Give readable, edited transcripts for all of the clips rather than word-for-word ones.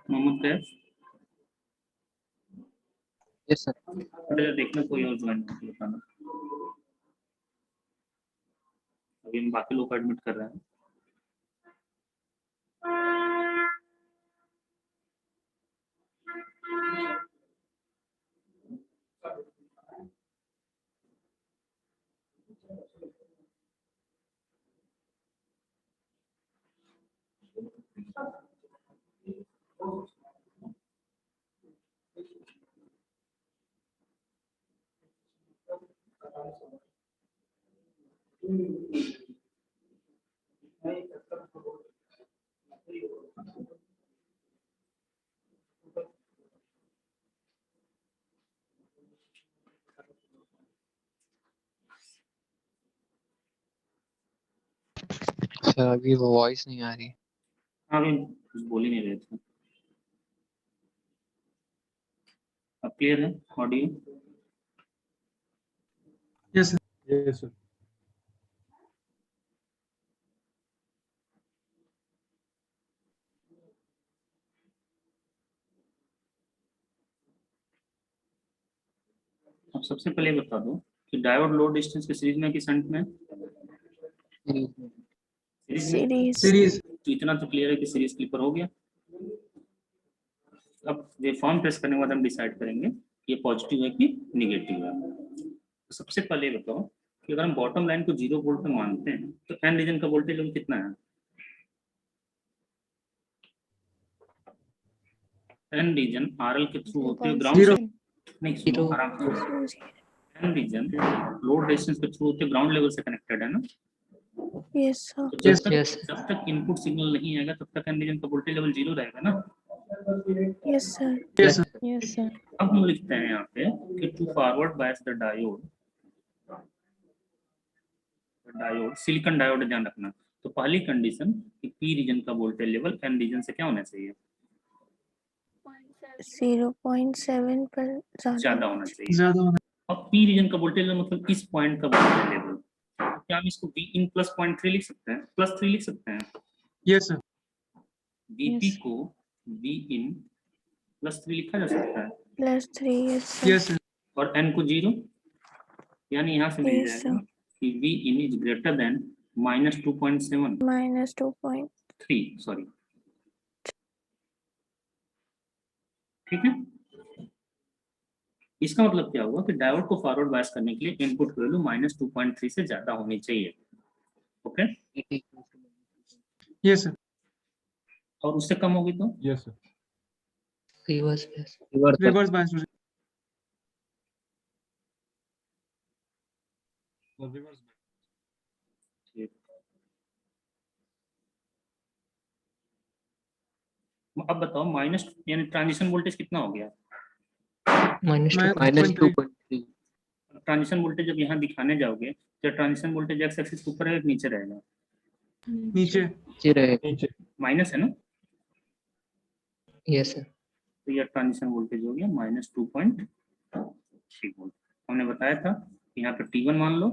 Mohammad Kaif, yes sir. देखना कोई और ज्वाइन बताना। अभी हम बाकी लोग एडमिट कर रहे हैं। सर अभी वो वॉइस नहीं आ रही। हाँ, अभी कुछ बोल ही नहीं रहे थे। अब क्लियर है audio? Yes sir. Yes sir. अब सबसे पहले बता दो कि डायोड लोड डिस्टेंस के सीरीज में कि शंट में? सीरीज। तो इतना तो क्लियर है कि सीरीज क्लिपर हो गया। अब वेवफॉर्म प्रेस करने के बाद हम डिसाइड करेंगे ये पॉजिटिव है कि निगेटिव है। तो सबसे पहले बताओ कि अगर हम बॉटम लाइन को 0 वोल्ट पे मानते हैं तो एन रीजन का वोल्टेज लेवल कितना है? एन रीजन आरएल के थ्रू होते हुए ग्राउंड से नहीं, सुनो आराम से। एन रीजन लोड रेजिस्टेंस के थ्रू होते ग्राउंड लेवल से कनेक्टेड है ना? Yes sir. तो जब तक इनपुट सिग्नल नहीं आएगा तब तक एन रीजन का वोल्टेज लेवल 0 रहेगा ना? Yes sir. Yes sir. Yes sir. अब हम लिखते हैं यहाँ पे कि to forward bias the diode silicon diode, ध्यान रखना। तो पहली कंडीशन कि पी रीजन का वोल्टेज लेवल एन रीजन से क्या होना चाहिए? 0.7 पर ज्यादा होना चाहिए। ज्यादा होना। अब पी रीजन का वोल्टेज लेवल मतलब इस पॉइंट का वोल्टेज लेवल, क्या हम इसको वी इन प्लस 0.3 लिख सकते हैं? +3 लिख सकते हैं। Yes sir. वीपी को वी इन +3 लिखा जा सकता है। +3 यस सर। Yes sir. और एन को 0, यानी यहाँ से मिल Yes, जाएगा कि V in is greater than -2.7 -2.3 sorry, ठीक है। इसका मतलब क्या हुआ कि डायोड को फॉरवर्ड बायस करने के लिए इनपुट वैल्यू -2.3 से ज्यादा होनी चाहिए। Okay, yes sir. और उससे कम होगी तो? Yes sir. Reverse reverse bias. Reverse. अब बताओ माइनस यानी ट्रांजिशन वोल्टेज कितना हो गया? -2.3। ट्रांजिशन वोल्टेज जब यहाँ दिखाने जाओगे तो ट्रांजिशन वोल्टेज एक्स एक्सिस के ऊपर है कि नीचे रहेगा? नीचे रहेगा। नीचे। माइनस है ना? Yes sir. तो यह ट्रांजिशन वोल्टेज हो गया -2.3 वोल्ट। हमने बताया था यहाँ पे T1 मान लो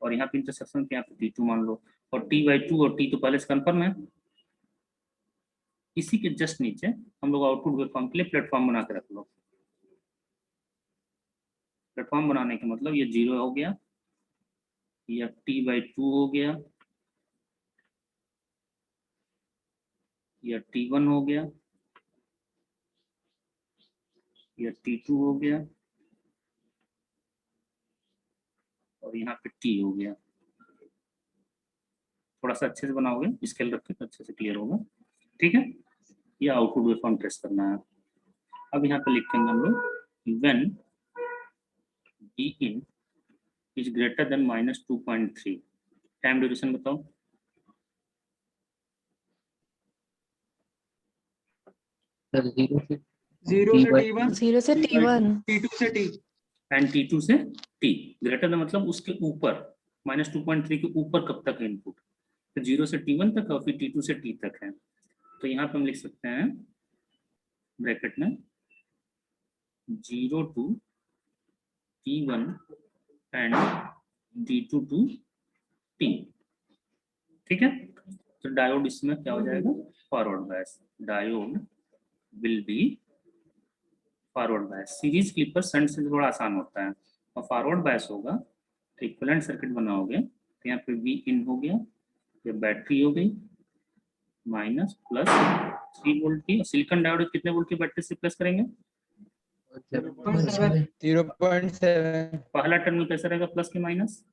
और यहाँ पे इंटरसेक्शन पे यहाँ पे T2 मान लो, और T/2 और T तो पहले से कंफर्म है। इसी के जस्ट नीचे हम लोग आउटपुट वेवफॉर्म के लिए प्लेटफॉर्म बना के रख लो। प्लेटफॉर्म बनाने का मतलब ये 0 हो गया, यह T/2 हो गया, यह T1 हो गया, यह T2 हो गया, और यहाँ पे T हो गया। थोड़ा सा अच्छे से बनाओगे स्केल रख के तो अच्छे से क्लियर होगा, ठीक है। ये आउटपुट वेवफॉर्म ट्रेस करना है। अब यहाँ पे लिखेंगे हम लोग when be in is greater then -2.3। Time duration बताओ। सर 0 से 0 से T1 T1 0 से T1 T2 से T एंड T2 से T ग्रेटर देन मतलब उसके ऊपर -2.3 के ऊपर कब तक है इनपुट, तो 0 से T1 तक और फिर T2 से T तक है। तो यहाँ पे हम लिख सकते हैं ब्रैकेट में 0 to T1 and T2 to T, ठीक है। तो डायोड इसमें क्या हो जाएगा, forward bias, diode will be forward bias. Series clipper shunt से थोड़ा आसान होता है, और फॉरवर्ड बायस होगा तो इक्विवेलेंट सर्किट बनाओगे तो यहाँ पे वी इन हो गया, ये बैटरी हो गई माइनस प्लस 3 वोल्ट की, सिलिकॉन डायोड कितने वोल्ट की बैटरी से प्लस करेंगे, 0.7 0.7 पहला टर्म में कैसा रहेगा, प्लस के माइनस,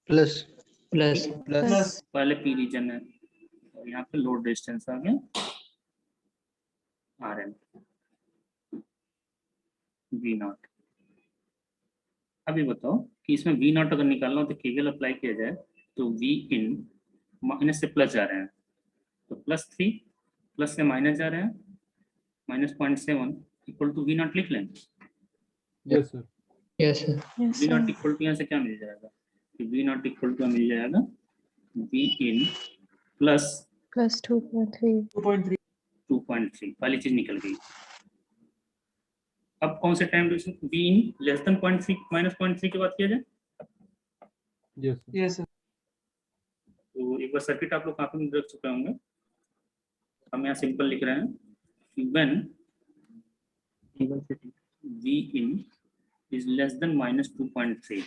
प्लस प्लस प्लस पहले पी रीजन है, और यहाँ पे लोड रेजिस्टेंस आ गया RN V0। अभी बताओ कि इसमें V0 अगर निकालना हो तो केवीएल अप्लाई किया जाए तो V इन माइनस से प्लस जा रहे हैं, तो +3 प्लस से माइनस जा रहे हैं -0.7 इक्वल टू V0 लिख लें। Yes sir yes sir yes V0 sir equal to यहाँ से क्या मिल जाएगा, कि V0 इक्वल टू मिल जाएगा V इन प्लस plus 2.3 2.3 2.3, पहली चीज निकल गई। अब कौन से time duration V in less than 0.3 -0.3 की बात किया जाए, यस सर तो एक बार सर्किट आप लोग काफी देख चुके होंगे, हम यहाँ सिंपल लिख रहे हैं when V in is less than -2.3,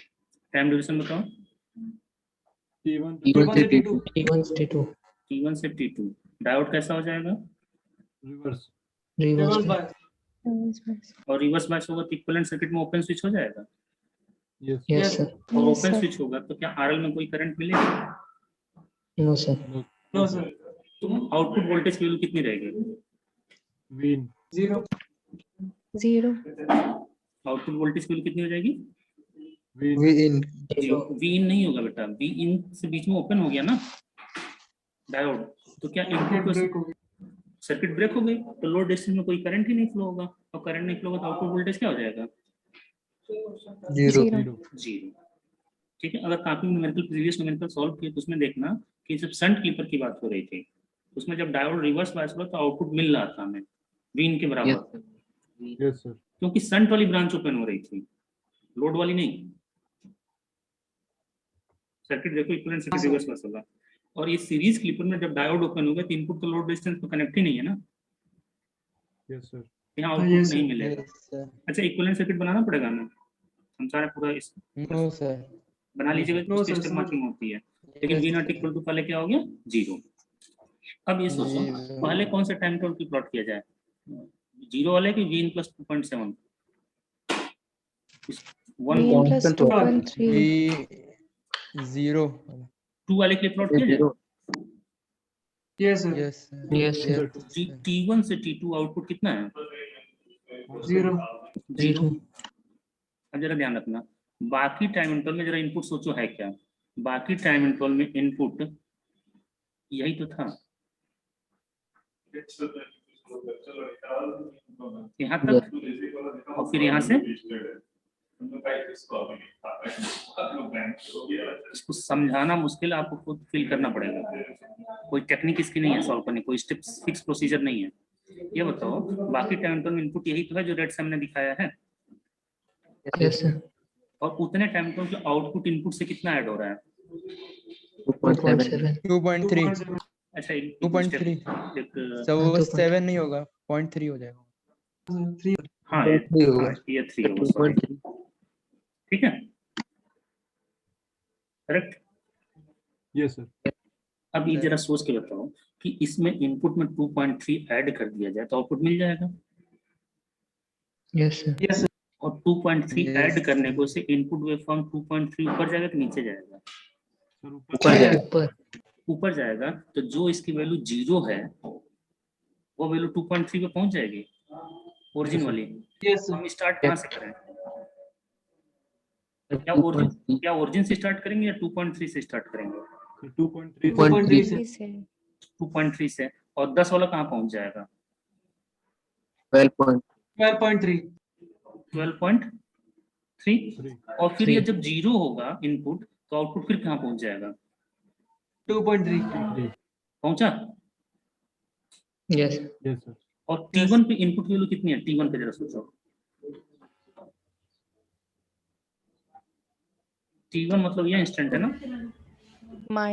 time duration बताओ, T1 T1 से से T2 T1 से T2 T1 से T2, डायोड कैसा हो जाएगा, reverse reverse bias yes yes और रिवर्स बायस होगा तो इक्विवेलेंट सर्किट में ओपन स्विच हो जाएगा, यस यस सर और yes ओपन sir स्विच होगा तो क्या RL में कोई करंट मिलेगा, नो सर नो सर तो आउटपुट वोल्टेज की वैल्यू कितनी रहेगी, विन 0 0 आउटपुट वोल्टेज की वैल्यू कितनी हो जाएगी, विन वी इन वी इन नहीं होगा बेटा, वी इन से बीच में ओपन हो गया ना डायोड, तो क्या इनपुट ब्रेक हो गई सर्किट ब्रेक हो गई, तो लोड रेजिस्टेंस में कोई करंट ही नहीं फ्लो होगा, और करंट नहीं फ्लो होगा तो आउटपुट वोल्टेज क्या हो जाएगा, 0 0 जीरो। ठीक है, अगर काफी न्यूमेरिकल प्रीवियस न्यूमेरिकल सॉल्व किए तो उसमें देखना कि जब शंट क्लिपर की बात हो रही थी उसमें जब डायोड रिवर्स बायस हुआ तो आउटपुट मिल रहा था हमें वीन के बराबर, यस सर क्योंकि शंट वाली ब्रांच ओपन हो रही थी, लोड वाली नहीं। सर्किट देखो इक्विवेलेंट सर्किट रिवर्स बायस होगा, और ये सीरीज क्लिपर में जब डायोड ओपन होगा तो इनपुट तो लोड रेजिस्टेंस तो कनेक्ट ही नहीं है ना, यस सर यहाँ आउटपुट yes, नहीं sir. मिलेगा। सर अच्छा इक्विवेलेंट सर्किट बनाना पड़ेगा हमें, हम सारा पूरा इस नो सर बना लीजिएगा, No, उसकी sir, स्टेप समझ मार्किंग होती है, लेकिन V नॉट इक्वल टू पहले क्या हो गया 0। अब ये सोचो Zero. पहले कौन से टाइम टर्म की प्लॉट किया जाए, 0 वाले की V in plus 2.7, V in plus constant होगा। 2.3 वी 0 2 वाले के लिए प्लॉट किया जाए, yes sir yes Yes, sir. T1 से T2 आउटपुट कितना है, 0 0 अब जरा ध्यान रखना, बाकी टाइम इंटरवल में जरा इनपुट सोचो है क्या, बाकी टाइम इंटरवल में इनपुट यही तो था, यहाँ तक, और फिर यहाँ से इसको समझाना मुश्किल, आपको खुद फील करना पड़ेगा, कोई टेक्निक इसकी नहीं है सॉल्व करने, कोई स्टेप्स फिक्स प्रोसीजर नहीं है। ये बताओ बाकी टाइम इंटरवल में इनपुट यही तो है जो रेड से हमने दिखाया है, यस सर और उतने टाइम इंटरवल के आउटपुट इनपुट से कितना ऐड हो रहा है, 2.7 2.3 अच्छा 2.3 एक सो वो तो 7 नहीं होगा 0.3 हो जाएगा 3 हाँ 3 होगा ये 3 होगा, sorry, 2.3 ठीक है करेक्ट। यस सर अब ये जरा सोच के बताओ कि इसमें इनपुट में 2.3 ऐड कर दिया जाए तो आउटपुट मिल जाएगा, यस सर यस और 2.3 Yes. ऐड करने को से इनपुट वेवफॉर्म 2.3 ऊपर जाएगा कि नीचे जाएगा, सर ऊपर जाएगा ऊपर ऊपर जाएगा, तो जो इसकी वैल्यू 0 है वो वैल्यू 2.3 पे पहुंच जाएगी ओरिजिन वाली। यस तो सर हम स्टार्ट कहाँ से करें, क्या ओरिजिन से स्टार्ट करेंगे या 2.3 से स्टार्ट करेंगे, 2.3 2.3 से 3 से 2.3 से, और 10 वाला कहाँ पहुंच जाएगा, 12.3 12.3 और फिर ये 3 जब 0 होगा इनपुट तो आउटपुट फिर कहाँ पहुंच जाएगा? 2.3 पहुंचा? yes Yes, sir. और T1 पे इनपुट वैल्यू कितनी है? T1 पे जरा सोचो। T1 मतलब ये इंस्टेंट है ना,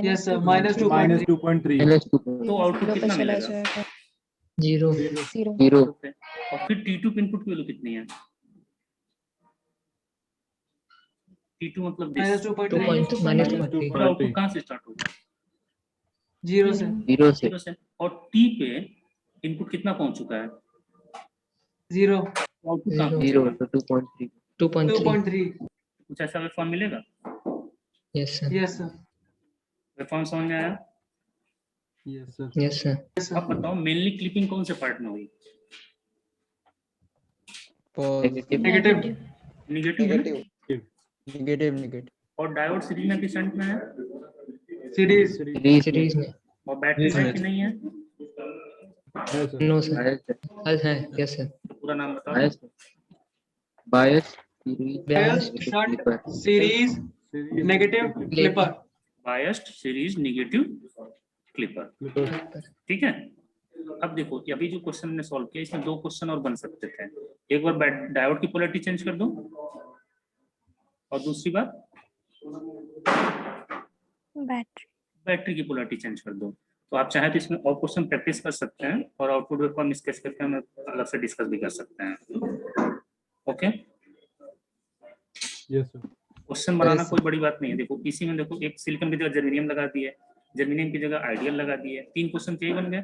yes sir -2.3 Minus 2.3. तो आउटपुट पे कितना चला मिलेगा? जाएगा 0 0 और फिर T2 पे इनपुट वैल्यू कितनी है? T2 मतलब minus this, 2.3 minus Minus 2.3 और आउटपुट कहाँ से स्टार्ट होगा? 0 से 0 से। और T पे इनपुट कितना पहुंच चुका है? 0 आउटपुट कहाँ 0 पहुंचेगा? 2.3 2.3 कुछ ऐसा वेवफॉर्म मिलेगा? yes sir yes sir waveform समझ में आया? Yes, sir. yes sir yes sir अब बताओ मेनली क्लिपिंग कौन से पार्ट में हुई? negative नेगेटिव है ना? नेगेटिव और डायोड सीरीज में किस में है? series सीरीज में और बैटरी है कि नहीं है? Yes, sir. no sir है yes sir पूरा नाम बताओ। bias bias shunt series Series negative clipper biased series negative clipper, ठीक है। अब देखो कि अभी जो क्वेश्चन ने सॉल्व किया इसमें 2 क्वेश्चन और बन सकते थे। एक बार डायोड की पोलैरिटी चेंज कर दो और दूसरी बार बैटरी की पोलैरिटी चेंज कर दो। तो आप चाहे तो इसमें और क्वेश्चन प्रैक्टिस कर सकते हैं और आउटपुट वेवफॉर्म स्केच करके हम अलग से डिस्कस भी कर सकते हैं। Okay, Yes, sir. क्वेश्चन बनाना कोई बड़ी बात नहीं है। देखो इसी में देखो एक सिलिकॉन की जगह जर्मेनियम लगा दी है, जर्मेनियम की जगह आइडियल लगा दी है। 3 क्वेश्चन चाहिए बन गए,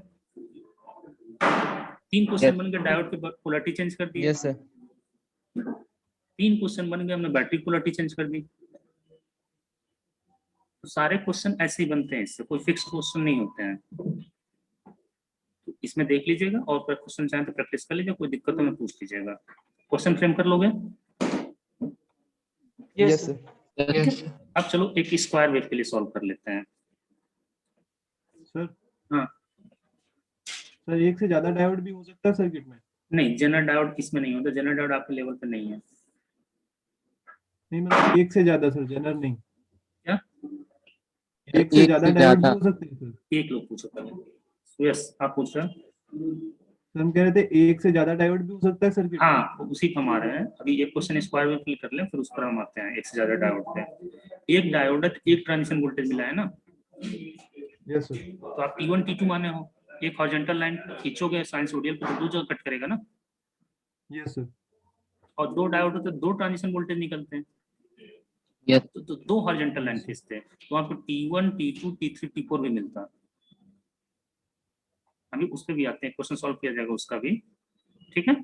3 क्वेश्चन बन गए। डायोड की पोलैरिटी चेंज कर दी, यस सर 3 क्वेश्चन बन गए, हमने बैटरी पोलैरिटी चेंज कर दी। तो सारे क्वेश्चन ऐसे ही बनते हैं, इससे कोई फिक्स क्वेश्चन नहीं होते हैं। तो इसमें देख लीजिएगा और क्वेश्चन चाहे तो प्रैक्टिस कर लीजिए, कोई दिक्कत हो मैं पूछ लीजिएगा। क्वेश्चन फ्रेम कर लोगे? yes yes sir sir yes sir अब चलो एक स्क्वायर वेव के लिए सॉल्व कर लेते हैं। Sir. हाँ, सर एक से ज्यादा डायोड भी हो सकता है सर्किट में? नहीं जनरल डायोड इसमें नहीं होता, जनरल डायोड आपके लेवल पे नहीं है। नहीं मतलब एक से ज्यादा सर, जनरल नहीं। क्या? एक से ज्यादा डायोड भी हो सकते हैं सर? एक लोग पूछो पहले। यस आप पूछ रहे हैं? सर हम कह रहे थे एक से ज्यादा डायोड भी हो सकता है सर्किट में? हाँ, तो उसी पर हम आ रहे हैं। अभी एक क्वेश्चन स्क्वायर वेव के लिए कर लें, फिर उस पर हम आते हैं एक से ज्यादा डायोड पे। एक डायोड है, एक ट्रांजिशन वोल्टेज मिला है ना, यस सर। तो आप T1 T2 माने हो। एक हॉरिजॉन्टल लाइन खींचोगे साइनसोइडल पे तो 2 जगह कट करेगा ना। Yes sir. और 2 डायोड होते 2 ट्रांजिशन वोल्टेज निकलते हैं। Yes. तो 2 हॉरिजॉन्टल लाइन खींचते हैं तो आपको T1 T2 T3 T4 भी मिलता है। अभी उस पर भी आते हैं, क्वेश्चन सॉल्व किया जाएगा उसका भी, ठीक है।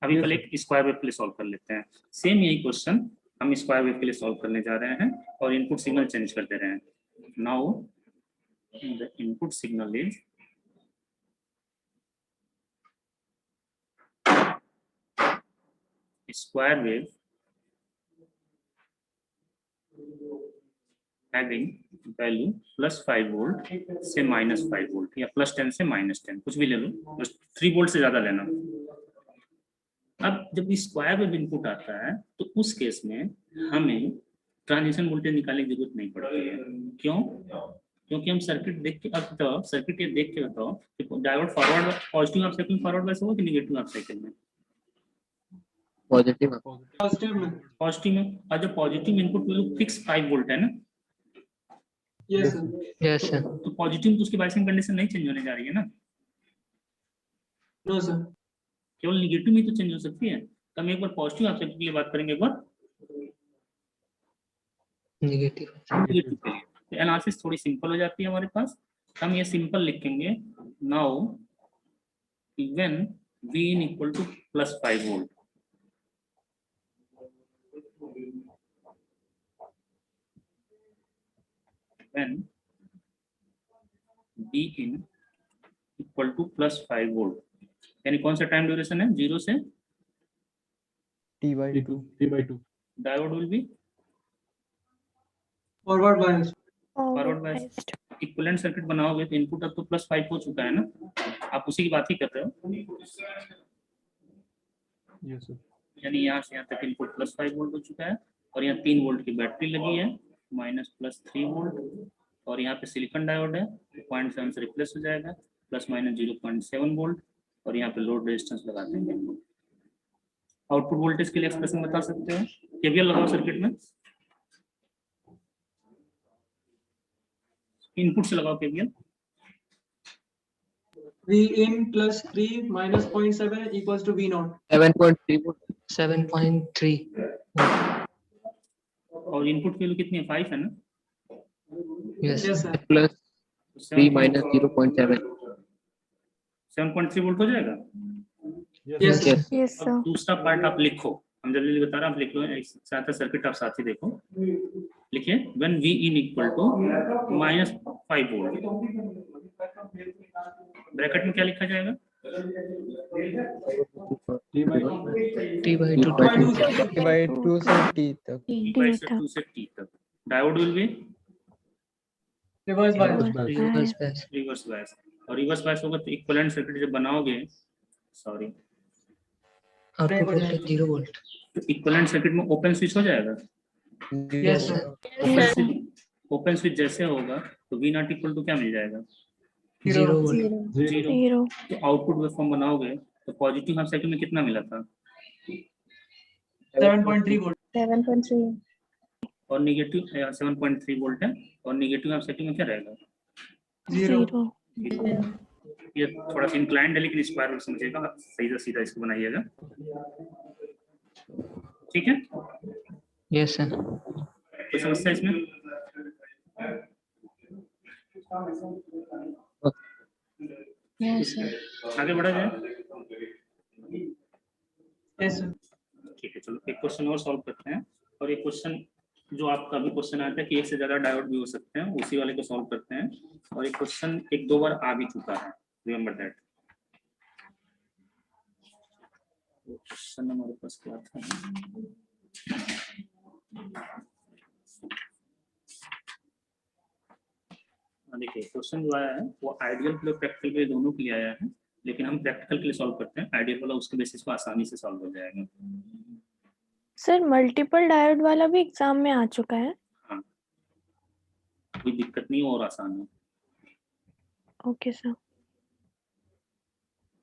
अभी Yes, पहले एक स्क्वायर वेव के लिए सॉल्व कर लेते हैं। सेम यही क्वेश्चन हम स्क्वायर वेव के लिए सॉल्व करने जा रहे हैं और इनपुट सिग्नल चेंज कर दे रहे हैं। Now the input signal is square wave having value +5 volt से -5 वोल्ट या +10 से -10, कुछ भी ले लो, बस 3 वोल्ट से ज्यादा लेना। अब जब स्क्वायर वेव इनपुट आता है तो उस केस में हमें ट्रांजिशन वोल्टेज निकालने की जरूरत नहीं पड़ती है। क्यों? क्योंकि हम सर्किट देख के, अब तो सर्किट ये देख के बताओ कि diode forward positive half cycle forward bias होगा कि नेगेटिव हाफ साइकिल में? Positive. पॉजिटिव में पॉजिटिव में। और जब positive input value fix 5 volt है ना, यस सर yes sir तो पॉजिटिव में तो उसकी बायसिंग कंडीशन नहीं चेंज होने जा रही है ना, नो सर केवल निगेटिव में तो चेंज हो सकती है। तो हम एक बार पॉजिटिव हाफ साइकिल के लिए बात करेंगे, एक बार negative नेगेटिव के लिए। तो एनालिसिस थोड़ी सिंपल हो जाती है हमारे पास। हम ये सिंपल लिखेंगे, now when Vin equal to +5 volt, when Vin equal to +5 volt, यानी कौन सा टाइम ड्यूरेशन है? 0 से T/2 T/2 diode will be forward bias forward bias. Equivalent circuit बनाओगे तो इनपुट अब तो +5 हो चुका है ना, आप उसी की बात ही कर रहे हो। Yes, sir. यानी यहाँ से यहाँ तक इनपुट +5 वोल्ट हो चुका है और यहाँ 3 वोल्ट की बैटरी लगी है -+3 वोल्ट और यहाँ पे सिलिकॉन डायोड है 0.7 से रिप्लेस हो जाएगा ±0.7 वोल्ट और यहाँ पे लोड रेजिस्टेंस लगा देंगे। आउटपुट वोल्टेज के लिए एक्सप्रेशन बता सकते हो, केवीएल लगाओ सर्किट में, इनपुट से लगाओ KVL. V in plus 3 minus 0.7 equals to V naught. 7.3 volt. 7.3 और इनपुट वैल्यू कितनी है 5 है ना, yes Yes, sir. Plus 3 minus 0.7. 7.3 volt हो जाएगा। Yes, sir. Yes. Yes, sir. अब दूसरा पार्ट आप लिखो, हम जल्दी बता रहे हैं, आप लिख लो, साथ सर्किट आप साथ ही देखो, लिखिए when V in equal to -5 volt, bracket में क्या लिखा जाएगा, T by T by 2 T by 2 से T तक. T से 2 से T तक, diode will be Reverse bias. reverse bias reverse bias, और रिवर्स बायस होगा तो इक्विवेलेंट सर्किट जब बनाओगे, सॉरी, output voltage 0 volt तो इक्विवेलेंट सर्किट में ओपन स्विच हो जाएगा। Yes, sir. ओपन स्विच जैसे होगा तो V नॉट इक्वल टू क्या मिल जाएगा, 0 volt Zero. जीरो। Zero. तो आउटपुट वेवफॉर्म बनाओगे तो पॉजिटिव हाफ साइकिल में कितना मिला था 7.3 volt. 7.3. और निगेटिव 7.3 वोल्ट है और निगेटिव हाफ साइकिल में क्या रहेगा, 0. ये थोड़ा सा इंक्लाइंड है लेकिन स्क्वायर रूट समझिएगा, सीधा सीधा इसको बनाइएगा, ठीक है। yes sir कोई समस्या इसमें, Yes, sir. आगे बढ़ा जाए, Yes, sir. ठीक है। चलो एक क्वेश्चन और सॉल्व करते हैं, और एक क्वेश्चन जो आपका भी क्वेश्चन आता है कि एक से ज्यादा डायोड भी हो सकते हैं, उसी वाले को सॉल्व करते हैं, और एक क्वेश्चन 1-2 बार आ भी चुका है, रिमेंबर दैट। क्वेश्चन हमारे पास क्या था, देखिए क्वेश्चन जो आया है वो आइडियल के लिए प्रैक्टिकल के लिए दोनों के लिए आया है, लेकिन हम प्रैक्टिकल के लिए सॉल्व करते हैं, आइडियल वाला उसके बेसिस पे आसानी से सॉल्व हो जाएगा। सर मल्टीपल डायोड वाला भी एग्जाम में आ चुका है। हाँ, कोई दिक्कत नहीं और आसान है। Okay sir.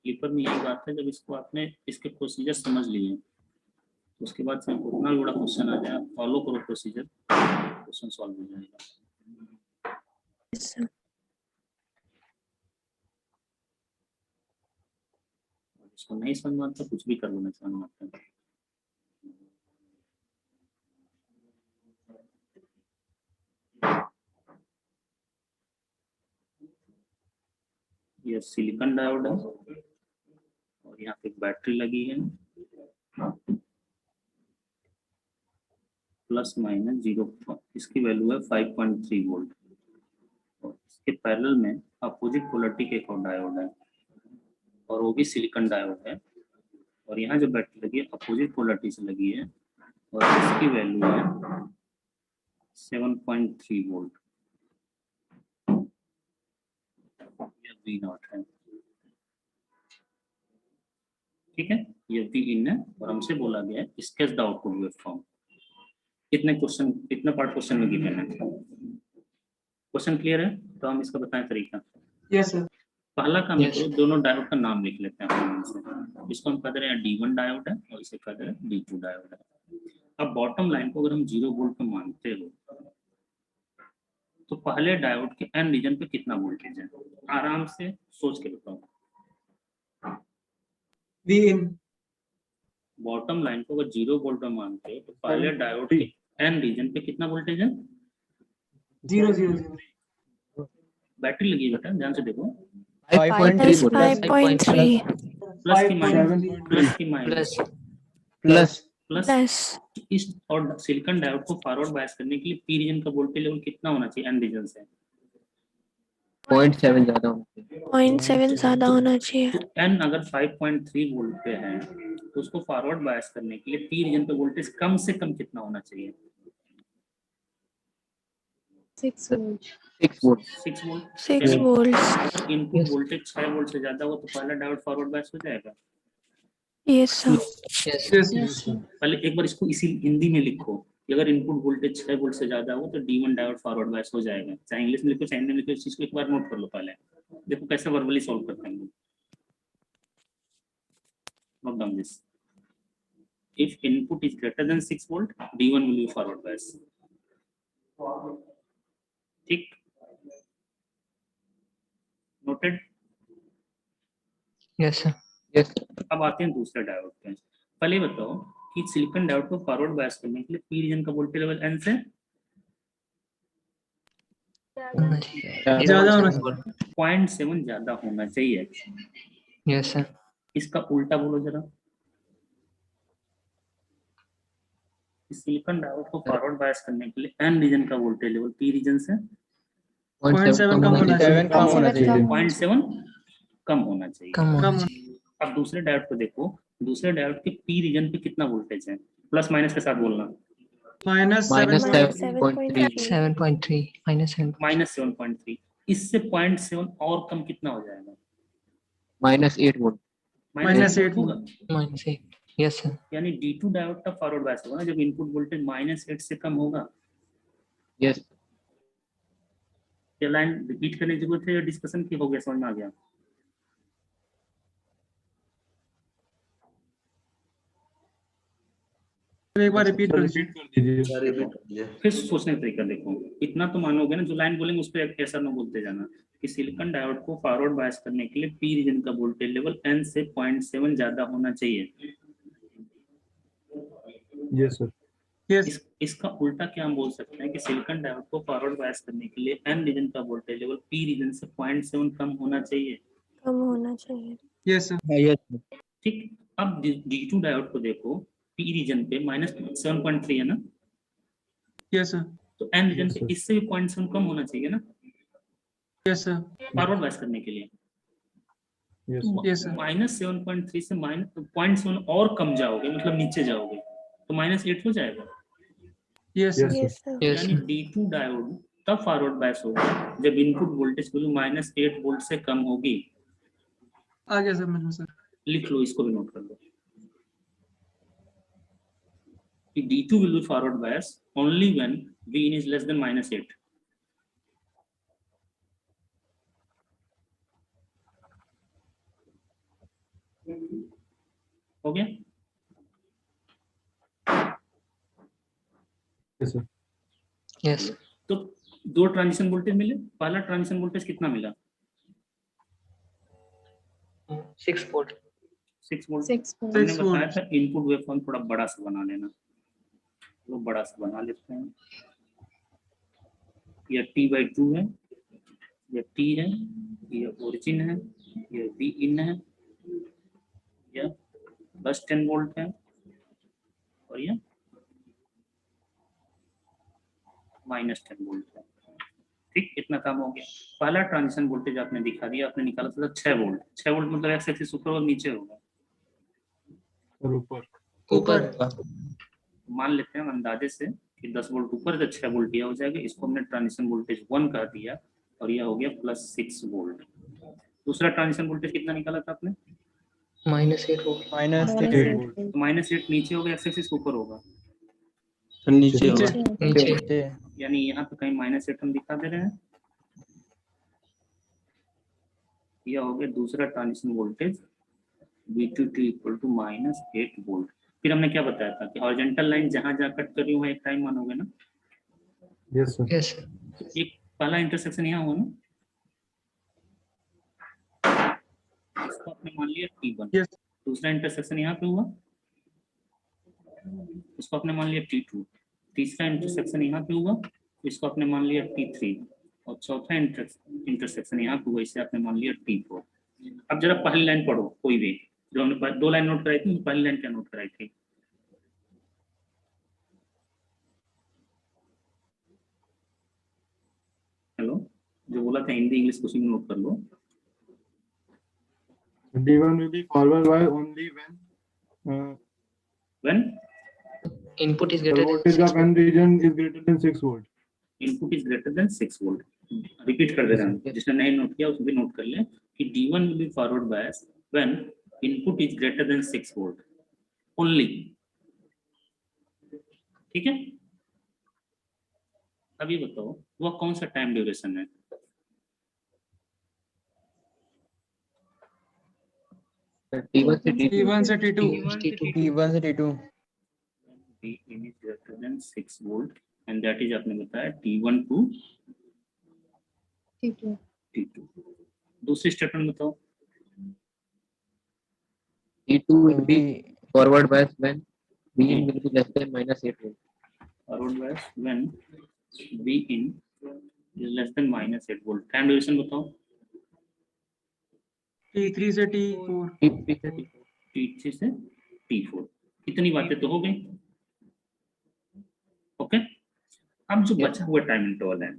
पेपर में यही बात है, जब इसको आपने इसके प्रोसीजर समझ लिए तो उसके बाद चाहे उतना भी बड़ा क्वेश्चन आ जाए, फॉलो करो प्रोसीजर, क्वेश्चन सॉल्व हो जाएगा। Yes, sir. इसको नहीं समझ में आता कुछ भी कर लो, नहीं समझ में आता। ये सिलिकॉन डायोड है और यहाँ पे बैटरी लगी है, ±0, इसकी वैल्यू है 5.3 वोल्ट। इसके पैरेलल में अपोजिट पोलरिटी के एक और डायोड है और वो भी सिलिकॉन डायोड है, और यहाँ जो बैटरी लगी है अपोजिट पोलरिटी से लगी है और इसकी वैल्यू है 7.3 वोल्ट, ये V नॉट है, ठीक है। ये V इन है और हमसे बोला गया है स्केच द आउटपुट वेवफॉर्म। कितने पार्ट क्वेश्चन में गिवन है, क्वेश्चन क्लियर है तो हम इसका बताएं तरीका। Yes, sir. पहला काम Yes. करो, दोनों डायोड का नाम लिख लेते हैं। इसको हम कहते हैं D1 डायोड है और इसे कहते हैं D2 डायोड है। अब बॉटम लाइन को अगर हम 0 वोल्ट पे मानते हो तो पहले डायोड के एन रीजन पे कितना वोल्टेज है, आराम से सोच के बताओ। V in. बॉटम लाइन को अगर 0 वोल्ट पे मानते हो तो पहले डायोड के एन रीजन पे कितना वोल्टेज है, 0, 0, 0. बैटरी लगी है बेटा, ध्यान से देखो, 5.3 volt. 5.3 प्लस की माइनस, 5.3. प्लस की माइनस, Plus प्लस प्लस इस और सिलिकॉन डायोड को फॉरवर्ड बायस करने के लिए पी रीजन का वोल्टेज लेवल कितना होना चाहिए एन रीजन से, 0.7 ज्यादा होना चाहिए। 0.7 ज्यादा होना चाहिए। तो एन अगर 5.3 वोल्ट पे है तो उसको फॉरवर्ड बायस करने के लिए पी रीजन पे वोल्टेज कम से कम कितना होना चाहिए, 6 वोल्ट 6 volt. 6 वोल्ट। 6 वोल्ट अगर इनपुट वोल्टेज 6 वोल्ट से ज्यादा हो तो पहला डायोड फॉरवर्ड बायस हो जाएगा, Yes, sir. Yes. Yes. Yes, sir. पहले एक बार इसको इसी हिंदी में लिखो कि अगर इनपुट वोल्टेज 6 वोल्ट से ज्यादा हो तो D1 डायोड फॉरवर्ड बायस हो जाएगा। चाहे इंग्लिश में लिखो चाहे हिंदी में लिखो, इस चीज को एक बार नोट कर लो। पहले देखो कैसे वर्बली सॉल्व करते हैं। Note down this. If input is greater than 6 volt, D1 will be forward bias. ठीक, नोटेड। Yes, sir. Yes. अब आते हैं दूसरे डायोड पे। पहले बताओ कि सिलिकॉन डायोड को फॉरवर्ड बायस करने के लिए पी रीजन का वोल्टेज लेवल N से होना चाहिए। ज्यादा होना चाहिए। 0.7 ज्यादा होना चाहिए। Yes, sir. इसका उल्टा बोलो जरा। सिलिकॉन डायोड को फॉरवर्ड बायस करने के लिए N रीजन का वोल्टेज लेवल पी रीजन से 0.7 कम होना चाहिए। 0.7 कम होना चाहिए। 0.7 कम होना चाहिए। कम होना कम चाहिए। अब दूसरे डायोड को देखो, दूसरे डायोड के पी रीजन पे कितना वोल्टेज है, प्लस माइनस के साथ बोलना। -7. -7.3. 7.3 -7. -7.3। इससे 0.7 और कम कितना हो जाएगा? -8 volt. -8 होगा। -8. Yes, sir. यानी D2 डायोड का फॉरवर्ड बायस होगा ना जब इनपुट वोल्टेज -8 से कम होगा। Yes. ये लाइन रिपीट करने की जरूरत है या डिस्कशन की हो गया, समझ में आ गया? एक बार रिपीट कर दीजिए। रिपीट कर दीजिए। फिर सोचने का तरीका देखो, इतना तो मानोगे ना, जो लाइन बोलेंगे उस पर ऐसा ना बोलते जाना कि सिलिकॉन डायोड को फॉरवर्ड बायस करने के लिए पी रीजन का वोल्टेज लेवल N से 0.7 ज्यादा होना चाहिए। Yes sir. यस। इसका उल्टा क्या हम बोल सकते हैं कि सिलिकॉन डायोड को फॉरवर्ड बायस करने के लिए N रीजन का वोल्टेज लेवल पी रीजन से 0.7 कम होना चाहिए। कम होना चाहिए। Yes sir. Yes. ठीक, अब D2 डायोड को देखो, पी रीजन पे -7.3 है ना, यस सर। तो N रीजन Yes, पे sir. इससे भी 0.7 कम होना चाहिए ना यस सर। फॉरवर्ड बायस करने के लिए। Yes sir. Yes, sir. -7.3 से -0.7 और कम जाओगे, मतलब नीचे जाओगे तो -8 हो जाएगा। Yes Yes, sir. Yes, sir. Yes, यानी sir. D2 डायोड तब फॉरवर्ड बायस होगा जब इनपुट वोल्टेज वैल्यू -8 वोल्ट से कम होगी। आ गया सर मुझे सर। लिख लो, इसको भी नोट कर लो कि D2 will be forward bias only when Vin is less than -8. हो गया? Yes sir. Yes. तो दो ट्रांजिशन वोल्टेज मिले। पहला ट्रांजिशन वोल्टेज कितना मिला? 6 volt. 6 वोल्ट। 6 हमने 6 बताया volt. था इनपुट वेवफॉर्म थोड़ा बड़ा सा बना लेना, तो बड़ा सा बना लेते हैं। यह T/2 है, यह T है, यह ओरिजिन है, यह V इन है, यह +10 वोल्ट है और यह -10 वोल्ट है। ठीक, इतना काम हो गया। पहला ट्रांजिशन वोल्टेज आपने दिखा दिया, आपने निकाला था 6 वोल्ट। 6 वोल्ट मतलब एक्स एक्सिस ऊपर और नीचे होगा। सर ऊपर। ऊपर. मान लेते हैं अंदाजे से कि 10 वोल्ट ऊपर तो 6 वोल्ट यह हो जाएगा। इसको हमने ट्रांजिशन वोल्टेज 1 कह दिया और यह हो गया +6 वोल्ट। दूसरा ट्रांजिशन वोल्टेज कितना निकाला था आपने? -8 volt. -8 वोल्ट। तो -8 नीचे होगा, एक्स एक्सिस ऊपर होगा, नीचे नीचे। नीचे. यानी यहाँ पे कहीं -8 हम दिखा दे रहे हैं। यह हो गया दूसरा ट्रांजिशन वोल्टेज V2T = -8 वोल्ट। फिर हमने क्या बताया था कि हॉरिजॉन्टल लाइन जहां जहां कट कर रही है एक टाइम मानोगे ना। Yes sir. Yes, sir. एक पहला इंटरसेक्शन यहाँ हुआ ना, इसको आपने मान लिया T1। Yes. दूसरा इंटरसेक्शन यहाँ पे हुआ, इसको आपने मान लिया T2। तीसरा इंटरसेक्शन यहाँ पे हुआ, इसको आपने मान लिया T3 और चौथा इंटरसेक्शन यहाँ पे हुआ, इसे आपने मान लिया T4। अब जरा पहली लाइन पढ़ो, कोई भी जो हमने दो लाइन नोट कराई थी, पहली लाइन क्या नोट कराई थी? हेलो, जो बोला था हिंदी इंग्लिश कुछ भी नोट कर लो। D1 will be forward bias only When Input is the greater than voltage 6 of N region is greater than 6 volt. Input is greater then 6 volt. Repeat कर दे रहा हूँ, जिसने नहीं नोट किया उसको भी नोट कर ले कि D1 will be forward bias when input is greater then 6 volt only. ठीक है, अभी बताओ वह कौन सा टाइम ड्यूरेशन है? T1 से T2 T1 से T2 T1 से T2 Vin is greater than 6 volt and that is आपने बताया T1 टू T2। दूसरी स्टेटमेंट बताओ। T2 will be V forward bias when Vin will be less than -8 volt. Forward bias when Vin is less than -8 volt. Time duration बताओ। T3 से T4 T3 से T4 T3 से T4। इतनी बातें तो हो गई। ओके, अब जो बचा हुआ टाइम इंटरवल है,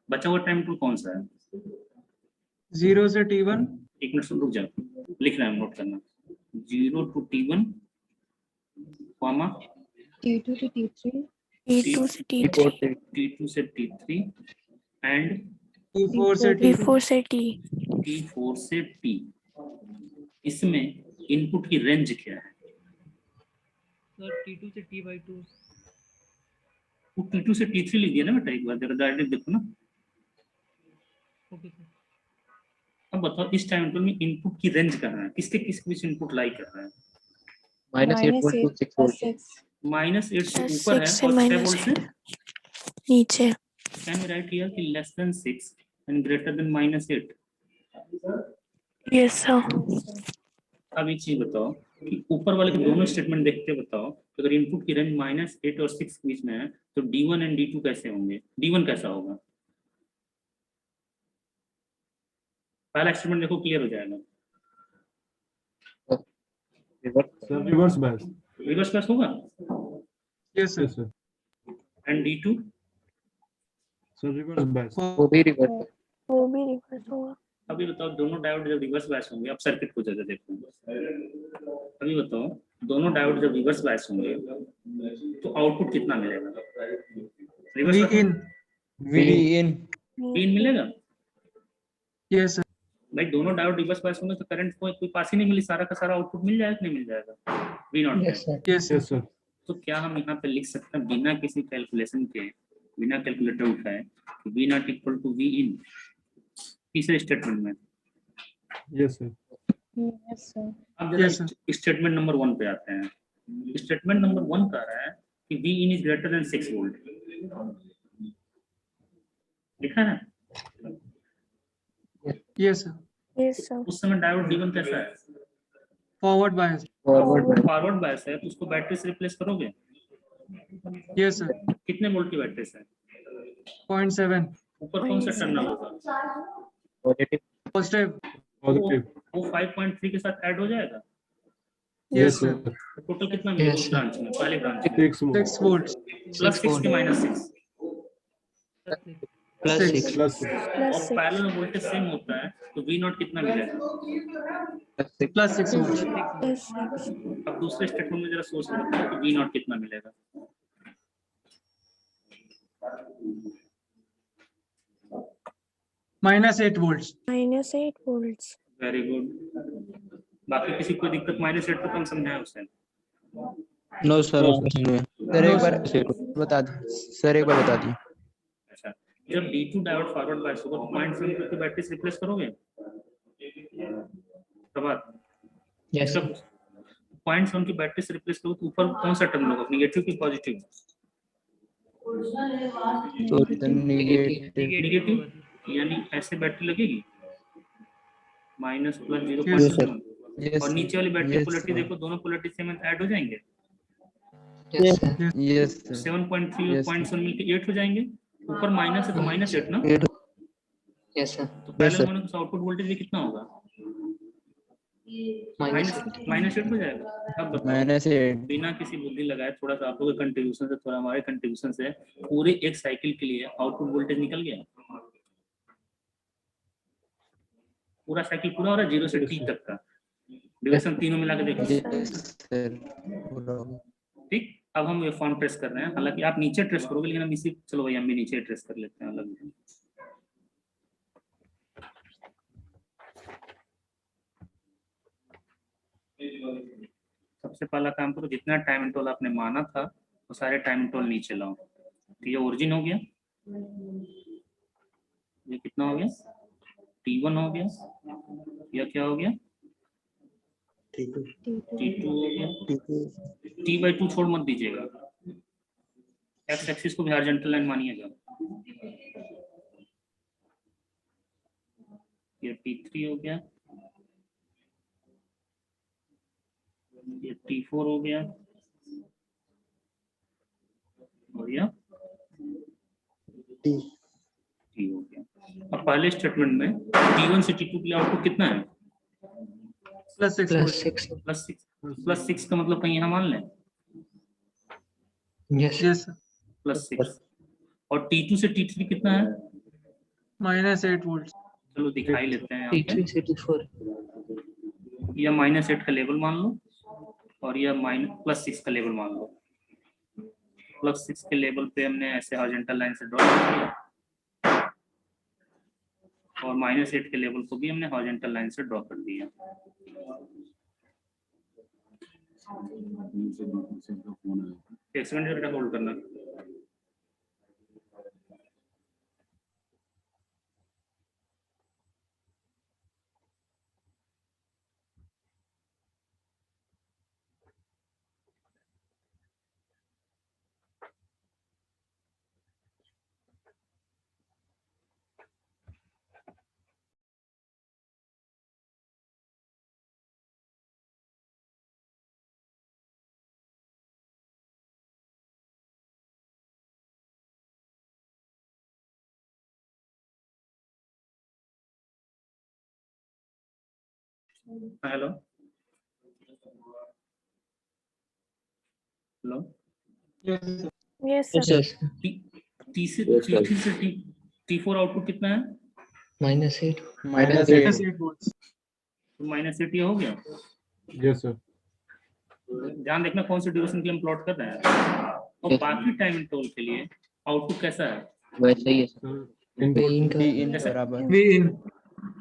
बचा हुआ टाइम इंटरवल कौन सा है? 0 से T1 एक मिनट रुक जाओ, लिख रहे हैं, नोट करना। 0 टू T1 कॉमा T2 से T3 T4 से T2 से T3 एंड T4 से T4 से T T4 से T। इसमें इनपुट की रेंज क्या है? सर T2 से T/2 वो T2 से T3 लिख दिया ना बेटा, एक बार जरा डायरेक्ट देखो ना। Okay sir. अब बताओ इस टाइम इंटरवल में इनपुट की रेंज कहाँ है? किसके बीच इनपुट लाई कर रहा है? -8 volt to 6 volt. -8 से Six ऊपर है से और 6 minus वोल्ट से नीचे। कैन वी राइट हियर कि less than 6 and greater than -8। Yes sir. अब एक चीज बताओ कि ऊपर वाले के दोनों स्टेटमेंट देखते बताओ, अगर इनपुट की रेंज -8 और 6 के बीच में है तो D1 एंड D2 कैसे होंगे? D1 कैसा होगा? पहला स्टेटमेंट देखो, क्लियर हो जाएगा। Reverse. Sir reverse bias. Reverse class होगा yes sir yes sir. And D2 sir reverse bias. वो भी reverse है. वो भी रिवर्स होगा। अभी बताओ दोनों डायोड जब रिवर्स बायस होंगे, अब सर्किट को जगह देखो। अभी बताओ दोनों डायोड जब रिवर्स बायस होंगे तो आउटपुट कितना मिलेगा? रिवर्स Vin Vin Vin मिलेगा yes sir भाई। दोनों डायोड रिवर्स बायस होंगे तो करंट कोई पास ही नहीं मिली, सारा का सारा आउटपुट मिल जाएगा कि नहीं मिल जाएगा? V0 Yes, sir. yes sir yes sir. तो क्या हम यहाँ पे लिख सकते हैं बिना किसी कैलकुलेशन के, बिना कैलकुलेटर उठाए, V0 इक्वल टू Vin तीसरे स्टेटमेंट में? Yes sir. Yes sir. अब जरा Yes, sir. स्टेटमेंट नंबर 1 पे आते हैं। स्टेटमेंट नंबर 1 कह रहा है कि Vin is greater then 6 volt. लिखा है ना? yes sir yes sir. उस समय डायोड D1 कैसा है? forward bias Forward bias. Forward bias है, तो उसको बैटरी से रिप्लेस करोगे? yes sir कितने वोल्ट की बैटरी से? 0.7 ऊपर कौन सा टर्मिनल होगा? Positive. positive positive. वो 5.3 के साथ ऐड हो जाएगा। yes sir टोटल कितना मिलेगा Yes, उस sir. ब्रांच में, पहले ब्रांच में? 6 volts प्लस 6 के -6 Plus 6. प्लस और पैरेलल में वोल्टेज सेम होता है तो V0 कितना मिलेगा? plus 6 volts अब दूसरे स्टेटमेंट में जरा सोच के बताओ कि V0 कितना मिलेगा? -8 volts -8 वोल्ट्स। Very good. बाकी किसी को दिक्कत -8 पे कम समझाया उसने? नो सर सर एक बार बता दी सर, एक बार बता दी। अच्छा, जब D2 डायोड फॉरवर्ड बायस होगा तो 0.7 करके बैटरी से रिप्लेस करोगे? तब Yes, sir. 0.7 की बैटरी से रिप्लेस करोगे तो ऊपर कौन सा टर्मिनल होगा, नेगेटिव की पॉजिटिव? तो नेगेटिव नेगेटिव, यानी ऐसे बैटरी लगेगी माइनस प्लस Yes, 0.7 और नीचे वाली बैटरी yes, पोलैरिटी sir. देखो, दोनों पोलैरिटी सेम ऐड हो जाएंगे। Yes, sir. यस सर 7.3 और Yes, 0.7 मिलके 8 हो जाएंगे। ऊपर माइनस है तो -8 ना, Yes, sir. तो पहले sir. होने का आउटपुट वोल्टेज भी कितना होगा? -8. -8 हो जाएगा। अब बताओ -8 बिना किसी बुद्धि लगाए, थोड़ा सा आप लोगों के कंट्रीब्यूशन से, थोड़ा हमारे कंट्रीब्यूशन से, पूरे एक साइकिल के लिए आउटपुट वोल्टेज निकल गया। पूरा साइकिल पूरा हो रहा है 0 से T तक का ड्यूरेशन, तीनों मिला के देखो। यस सर पूरा होगा। ठीक, अब हम ये फॉर्म ट्रेस कर रहे हैं, हालांकि आप नीचे ट्रेस करोगे लेकिन हम इसी, चलो भाई हम भी नीचे ट्रेस कर लेते हैं अलग। सबसे पहला काम करो, जितना टाइम इंटरवल आपने माना था वो सारे टाइम इंटरवल नीचे लाओ। तो ये ओरिजिन हो गया, ये कितना हो गया, T1 हो गया, या क्या हो गया, T2 हो गया। T/2 छोड़ मत दीजिएगा, एक्स एक्सिस को भी हॉरिजॉन्टल लाइन मानिएगा। ये T3 हो गया, ये T4 हो गया, और यह T हो गया। अब पहले स्टेटमेंट में T1 से T2 के लिए आउटपुट कितना है, +6 +6 +6 का मतलब कहीं यहाँ मान लें yes yes sir +6, और T2 से T3 कितना है, -8 volts चलो दिखाई लेते हैं यहाँ पे। T3 से T4 यह -8 का लेवल मान लो, और यह +6 का लेवल मान लो। +6 के लेवल पे हमने ऐसे हॉरिजॉन्टल लाइन से ड्रॉ कर दिया, और -8 के लेवल को भी हमने हॉरिजॉन्टल लाइन से ड्रॉ कर दिया। एक सेकंड जरा होल्ड करना। Hello hello, yes sir yes sir. yes T3 से T4 आउटपुट कितना है, -8 -8 volts तो -8 ये हो गया। Yes sir. ध्यान देखना कौन सी ड्यूरेशन के लिए हम प्लॉट कर रहे हैं, और बाकी टाइम इंटरवल के लिए आउटपुट कैसा है, वैसे ही है सर। Vin का इन बराबर Vin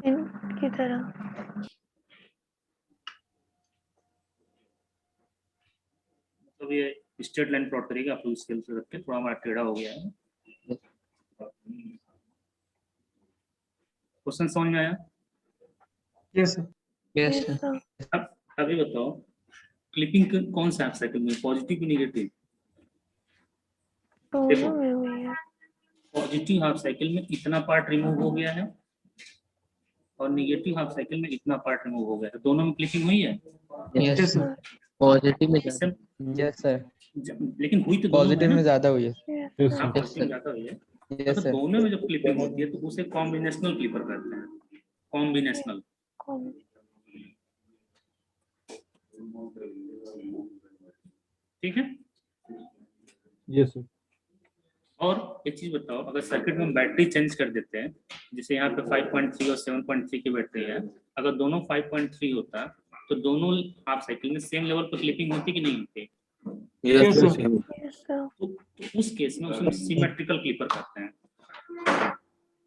इनकी तरह। मतलब ये स्ट्रेट लाइन प्लॉट करेगा, आप लोग स्केल से रख के, थोड़ा हमारा टेढ़ा हो गया है। क्वेश्चन समझ में आया। yes sir yes yes sir sir. अब अभी बताओ, क्लिपिंग कौन सा साइकिल में, पॉजिटिव की नेगेटिव, दोनों में हुई है। पॉजिटिव हाफ साइकिल में इतना पार्ट रिमूव हो गया है, और नेगेटिव हाफ साइकिल में इतना पार्ट रिमूव हो गया है, दोनों में क्लिपिंग हुई है। yes yes sir sir positive में इससे यस सर लेकिन हुई तो दोनों पॉजिटिव में ज्यादा हुई है यस हाँ, सर। positive ज्यादा हुई है। यस तो सर दोनों में जब क्लिपिंग होती है तो उसे कॉम्बिनेशनल क्लिपर कहते हैं, कॉम्बिनेशनल। कौन? ठीक है। Yes sir. और एक चीज बताओ, अगर सर्किट में बैटरी चेंज कर देते हैं, जैसे यहाँ पे 5.3 और 7.3 की बैटरी है, अगर दोनों 5.3 होता तो दोनों हाफ साइकिल में सेम लेवल पर क्लिपिंग होती कि नहीं होती, yes sir यस सर। तो उस केस में उसमें सिमेट्रिकल क्लिपर कहते हैं,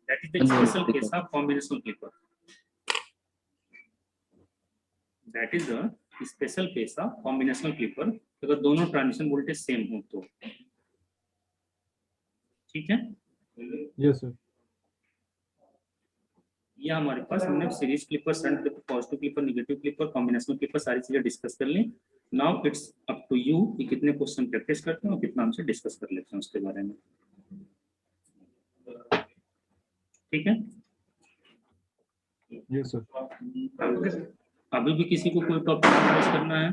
that is the special case of combinational clipper, that is the special case of combinational clipper, अगर दोनों ट्रांजिशन वोल्टेज सेम हो तो। ठीक है। Yes sir. ये हमारे पास हमने series clipper, shunt clipper, positive clipper, negative clipper, combinational clipper सारी चीजें डिस्कस कर ली। Now it's up to you कि कितने क्वेश्चन प्रैक्टिस करते हैं और कितना हमसे डिस्कस कर लेते हैं उसके बारे में। ठीक है। Yes sir. अभी भी किसी को कोई टॉपिक करना है?